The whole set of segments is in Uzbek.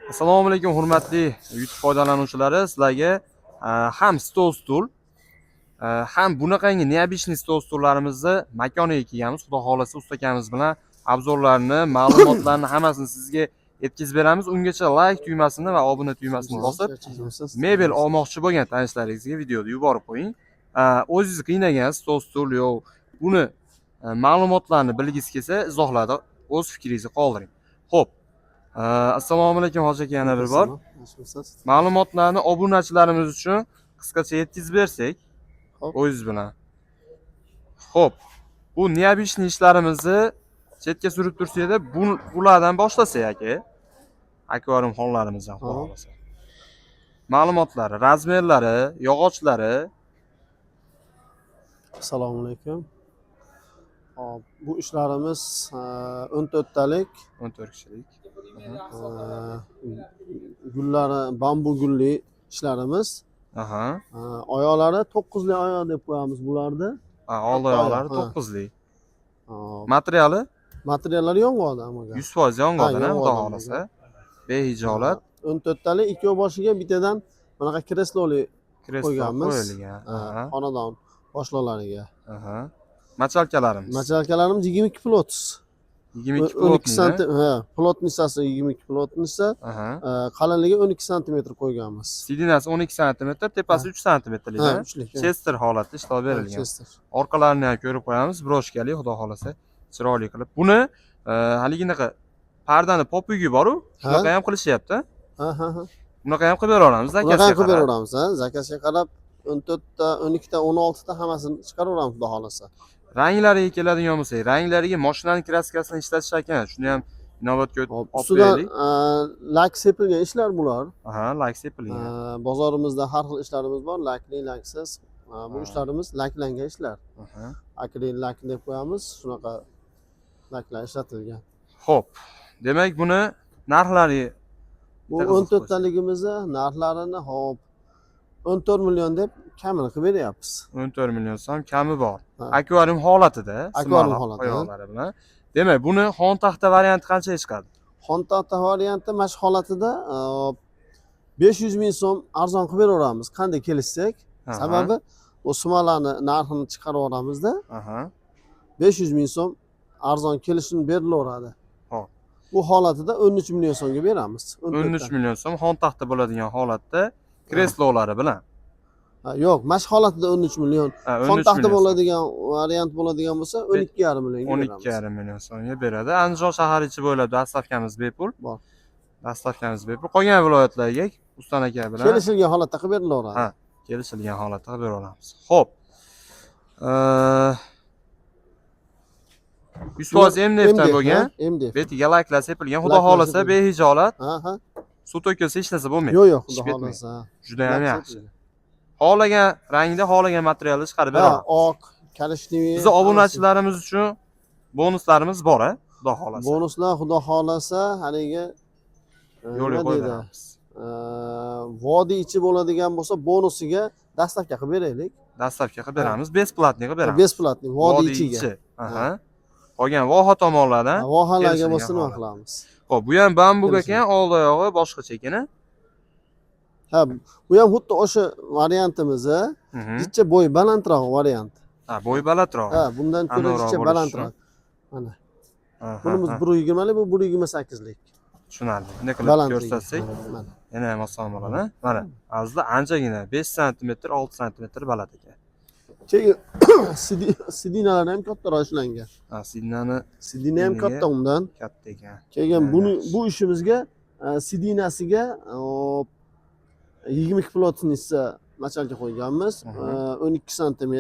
Assalomu alaykum hurmatli YouTube foydalanuvchilari, sizlarga ham stol stul, ham bunaqangi neobычный stol stullarimizni makoniga kelganmiz. Xudo xolasa ustakamiz bilan obzorlarni, ma'lumotlarni hammasini sizga yetkazib beramiz. Ungacha like tugmasini va obuna tugmasini bosib, mebel olmoqchi bo'lgan tanishlaringizga videoni yuborib qo'ying. O'zingiz qiynagan stol stul yo buni ma'lumotlarni bilgingiz kelsa, izohlarda o'z fikringizni qoldiring. Xo'p. Assalomu alaykum hoji aka, yana bir bor. Ma'lumotlarni obunachilarimiz uchun qisqacha yetkazib bersak, o'zingiz bilan. Xo'p. Bu neobычный ishlarimizni chetga surib tursak-da, bulardan boshlasak aka. Akvarium xonlarimizdan xudo xolasa. Ma'lumotlari, razmerlari, yog'ochlari. Assalomu alaykum. Hop, bu ishlarimiz 14 talik 14 kishilik. gullari bambu gulli ishlarimiz. Aha. Oyoqlari 9 li oyoq deb qo'yamiz bularni. Old oyoqlari 9 lik. Materiali? Materiallari yong'oq amaga. 100% yong'oqdan, xudo xolasa. Behijolat. 14 talik ikki boshiga bittadan bunaqa kresloli qo'yganmiz. Qo'yilgan. Xonadon boshliqlariga. Aha. Machalkalarimiz. Machalkalarimiz 22 plots. 22 12 santim, plotnisasi 22 plotnisa, qalinligi 12 cm qo'yganmiz. Sidinasi 12 cm, tepasi 3 cm lik. Chester holatda ishlab berilgan. Orqalarini ham ko'rib qo'yamiz, broshkali, xudo xolasa, chiroyli qilib. Buni haliginaqa pardani popugi bor-ku, shunaqa ham qilishyapti. Bunaqa ham qilib beraveramiz, zakazga qarab. Qilib beraveramiz, zakazga qarab 14 ta, 12 ta, 16 ta hammasini chiqaraveramiz, xudo xolasa. Ranglariga keladigan bo'lsak, ranglariga mashinaning kraskasini ishlatish ekan. Shuni ham inobatga olib qo'yaylik. Lak sepilgan ishlar bular. Aha, lak sepilgan. Bozorimizda har xil ishlarimiz bor, lakli, laksiz. Bu ishlarimiz laklangan ishlar. Akrilik lak deb qo'yamiz, shunaqa laklar ishlatilgan. Xo'p. Demak, buni narxlari bu 14 taligimizni narxlarini hop 14 million deb kamini qilib beryapmiz. 14 million so'm kami bor. Akvarium holatida, akvarium holatida oyoqlari bilan. Demak, buni xon taxta varianti qanchaga chiqadi? Xon taxta varianti mana shu holatida 500 ming so'm arzon qilib beraveramiz, qanday kelishsak. Sababi o sumalarni narxini chiqaraveramizda. 500 ming so'm arzon kelishini berilaveradi. Xo'p. Bu holatida 13 million so'mga beramiz. 13 million so'm xon taxta bo'ladigan holatda kreslolari bilan. Yo'q, mana shu holatida 13 million. Xon taxta bo'ladigan variant bo'ladigan bo'lsa 12,5 millionga beramiz. 12,5 million so'mga beradi. Andijon shahar ichi bo'ylab dastavkamiz bepul. Bor. Dastavkamiz bepul. Qolgan viloyatlarga Uston aka bilan kelishilgan holatda qilib berilaveradi. Ha, kelishilgan holatda qilib beraveramiz. Xo'p. 100% MDFdan bo'lgan. MDF. Betiga layklar sepilgan. Xudo xolasa behijolat. Suv to'kilsa hech narsa bo'lmaydi. Yo'q, xudo xolasa. Juda ham yaxshi. Xohlagan rangda, xohlagan materialni chiqarib beramiz. Oq, korishniy. Biz obunachilarimiz uchun bonuslarimiz bor, xudo xolasa. Bonuslar xudo xolasa, haligi yo'lga qo'yamiz. Vodiy ichi bo'ladigan bo'lsa, bonusiga dastavka qilib beraylik. Dastavka qilib beramiz, besplatniy qilib beramiz. Besplatniy, vodiy ichiga. Aha. Qolgan voha tomonlardan vohalarga bo'lsa nima qilamiz? Xo'p, bu ham bambuk ekan, old oyog'i boshqacha ekan. Ha, bu ham xuddi o'sha variantimizni, jicha bo'y balandroq variant. Ha, bo'y balandroq. Ha, bundan ko'ra jicha balandroq. Mana. Bunimiz 120 lik, bu 128 lik. Tushunarli. Bunday qilib ko'rsatsak, yana ham oson bo'ladi. Mana, aslida anchagina 5 sm, 6 sm baland ekan. Keyin sidinalar ham kattaroq ishlangan. Ha, sidina ham katta undan. Katta ekan. Keyin bu ishimizga sidinasiga 22 plotnisa machalka qo'yganmiz, 12 sm.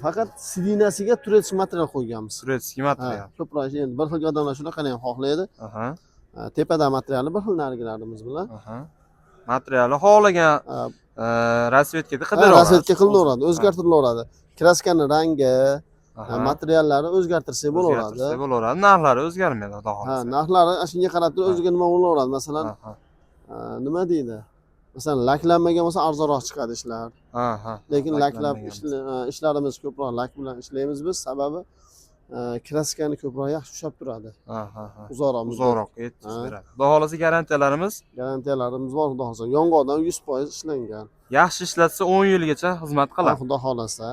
Faqat sidinasiga turetskiy material qo'yganmiz. Turetskiy material. Ko'proq endi bir xil odamlar shunaqani ham xohlaydi. Tepada materiali bir xil narigilarimiz bilan. Materiali xohlagan rasvetkada qilib beraveradi. Rasvetka qilinaveradi, o'zgartirilaveradi. Kraskani rangi, materiallari o'zgartirsak bo'laveradi. Narxlari o'zgarmaydi, xudo xolasa. Narxlari shunga qarab turib o'ziga nima bo'laveradi. Masalan, nima deydi? Masalan, laklanmagan bo'lsa arzonroq chiqadi ishlar. Lekin laklab ishlarimiz ko'proq lak bilan ishlaymiz biz. Sababi kraskani ko'proq yaxshi ushlab turadi. Ha, ha, ha. Uzoqroq muddat. Uzoqroq yetkazish Ha. beradi. Xudo xohlasa garantiyalarimiz Garantiyalarimiz bor, xudo xohlasa. Yong'oqdan 100% ishlangan. yaxshi ishlatsa 10 yilgacha xizmat Ha, qiladi. xudo xohlasa.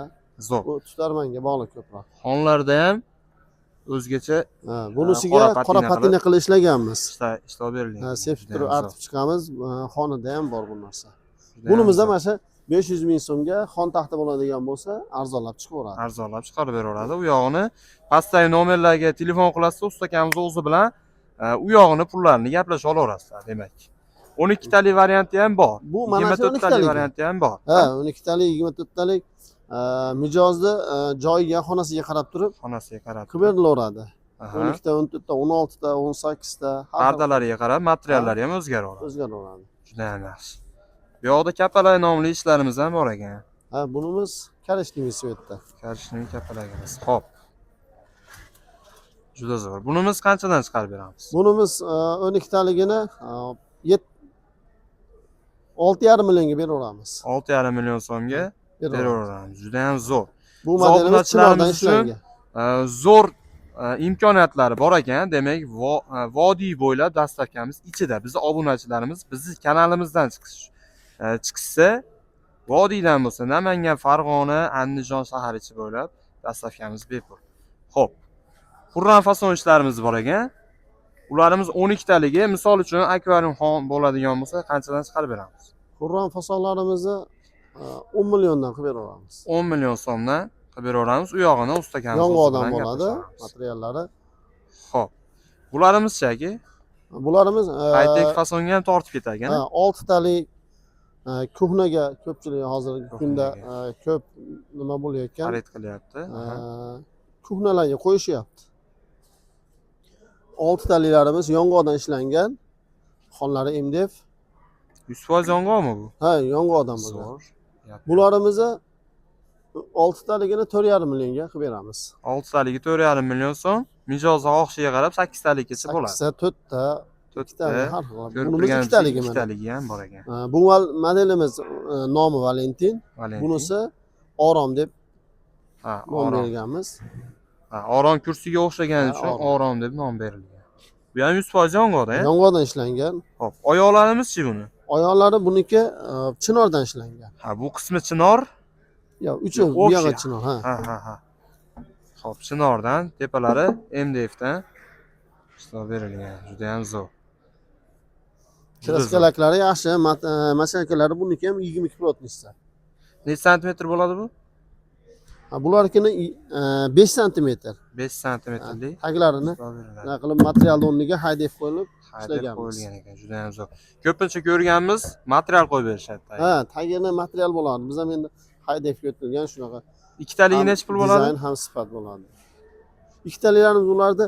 Zo'r. Bu tutarmanga bog'liq ko'proq. Xonlarda ham o'zgacha Ha, bunisiga qora qora patina patina qilib ishlaganmiz. ishlov berilgan. Ha, sepib turib Judayam artib chiqamiz. Xonada ham bor bu narsa. zo'r. Bunimizda mana shu 500 ming so'mga xon taxta bo'ladigan bo'lsa, arzonlab chiqaveradi. arzonlab chiqarib beraveradi. U yog'ini pastdagi nomerlarga telefon qilasiz, ustakamiz o'zi bilan u yog'ini pullarini gaplashib olaverasizlar, demak. 12 talik varianti ham bor. Bu mana shu 24 talik 12 varianti ham bor. Ha, 12 talik, 24 talik mijozni joyiga, xonasiga qarab turib Xonasiga qarab. qilib berilaveradi. Aha. 12 ta, 14 ta, 16 ta, 18 ta har xil Pardalariga qarab materiallari ham o'zgaraveradi. o'zgaraveradi. Juda ham yaxshi. Bu yoqda kapalak nomli ishlarimiz ham bor ekan. Ha, bunimiz korishniy svetda. Karishning kapalagimiz. Xo'p. Juda zo'r. Bunimiz qanchadan chiqarib beramiz? Bunimiz 12 taligini 6,5 millionga beraveramiz. 6,5 million so'mga beraveramiz. Juda ham zo'r. Bu modelimiz chinordan Obunachilarimiz uchun ishlangan. zo'r imkoniyatlari bor ekan. Demak, vodiy bo'ylab dastavkamiz ichida bizni obunachilarimiz bizni kanalimizdan chiqishsa, vodiydan bo'lsa, Namangan, Farg'ona, Andijon shahar ichi bo'ylab dastavkamiz bepul. Xo'p. Xurram fason ishlarimiz bor ekan. Ularimiz 12 taligi, misol uchun akvarium xon bo'ladigan bo'lsa, qanchadan chiqarib beramiz? Xurram fasonlarimizni 10 milliondan qilib beraveramiz. 10 million so'mdan qilib beraveramiz. U yog'ini ustakamiz Yong'oqdan bo'ladi materiallari. Xo'p. Bularimiz-chi aka? Bularimiz High-tech fasonga ham tortib ketadi. 6 talik kuhnaga ko'pchilik hozirgi kunda ko'p nima bo'layotgan. Xarid qilyapti. Kuhnalarga qo'yishyapti. 6 taliklarimiz yong'oqdan ishlangan. Xonlari MDF. 100% yong'oqmi bu? Ha, yong'oqdan bo'lgan. Zo'r. Bularimizni 6 taligini 4,5 millionga qilib beramiz. 6 taligi 4,5 million so'm, mijozi oqshiga qarab 8 talikgacha bo'ladi. 8 ta, 4 ta, 2 ta har xil. Bunimiz 2 taligi mana. 2 taligi ham bor ekan. Bu modelimiz nomi Valentin. Bunisi Orom deb nom berganmiz. Ha, Orom kursiga o'xshagani uchun Orom deb nom berilgan. Bu ham 100% yong'oqda, Yong'oqdan ishlangan. Xo'p, oyoqlarimiz-chi buni? Oyoqlari buniki chinordan ishlangan. Ha, bu qismi chinor. Yo'q, uchi bu yog'i chinor, ha. Ha. Xo'p, chinordan, tepalari MDFdan ishlov berilgan. Juda ham zo'r. Kraskalaklari yaxshi, mashalkalari buniki ham 22 plotnistda. Necha santimetr bo'ladi bu? Bularkini 5 santimetr. 5 santimetrlik. Taglarini nima qilib material o'rniga haydab qo'yilib qo'yilgan ekan. Juda ham zo'r. Ko'pincha ko'rganmiz, material qo'yib berishadi. Ha, tagini material bo'ladi. Biz ham endi haydab o'tilgan shunaqa. Ikkitaligi necha pul bo'ladi? Dizayn ham sifat bo'ladi. Ikkitaliklarimiz ularda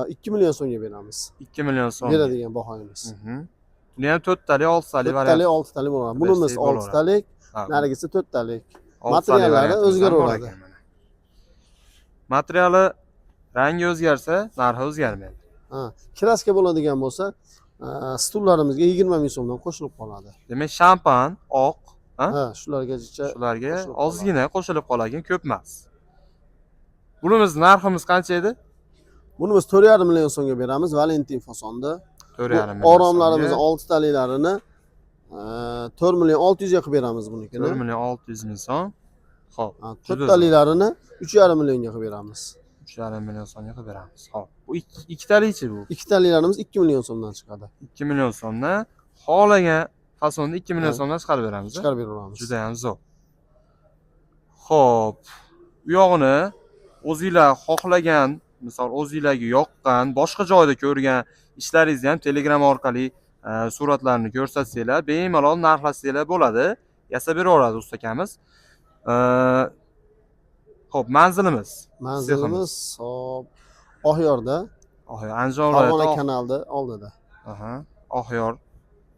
2 million so'mga beramiz. 2 million so'm beradigan bahoyimiz. Buni ham 4 talik, 6 talik variant. 4 talik, 6 talik bo'ladi. Bunimiz 6 talik, narigisi 4 talik. Materiallari o'zgaraveradi. Materiali rangi o'zgarsa, narxi o'zgarmaydi. Ha, kraska bo'ladigan bo'lsa, stullarimizga 20 ming so'mdan qo'shilib qoladi. Demak, shampan, oq, ha, shularga ozgina qo'shilib qolgan, ko'p emas. Bunimiz narximiz qancha edi? Bunimiz 4,5 million so'mga beramiz, Valentin fasonda. 4,5 million. Oromlarimiz 6 taliklarini 4 million 600 ga qilib beramiz bunikini. 4 million 600 ming so'm. Xo'p. 4 taliklarini 3,5 millionga qilib beramiz. 3,5 million so'mga qilib beramiz. Xo'p. Bu 2 talikchi bu. 2 taliklarimiz 2 million so'mdan chiqadi. 2 million so'mdan xohlagan fasonda 2 million so'mdan chiqarib beramiz. Chiqarib beramiz. Juda ham zo'r. Xo'p. U yog'ini o'zingizlar xohlagan, misol o'zingizlarga yoqqan, boshqa joyda ko'rgan ishlaringizni ham Telegram orqali suratlarni ko'rsatsanglar, bemalol narxlasanglar bo'ladi. Yasab beraveradi ustakamiz. Xo'p, manzilimiz hop Oxyorda. Oxyor, Andijon viloyati Farg'ona kanalida oldida. Oxyor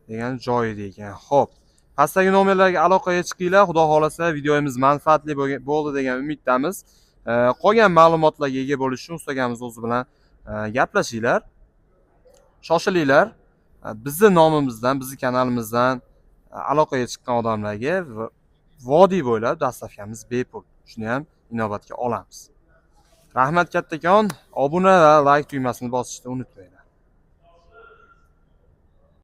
degan joyida ekan. Xo'p. Pastdagi nomerlarga aloqaga chiqinglar. Xudo xolasa videomiz manfaatli bo'ldi degan umiddamiz. Qolgan ma'lumotlarga ega bo'lish uchun ustakamiz o'zi bilan gaplashinglar. Shoshilinglar. Bizning nomimizdan, bizning kanalimizdan aloqaga chiqqan odamlarga vodiy bo'ylab dastavkamiz bepul. Shuni ham inobatga olamiz. Rahmat kattakon. Obuna va like tugmasini bosishni unutmanglar.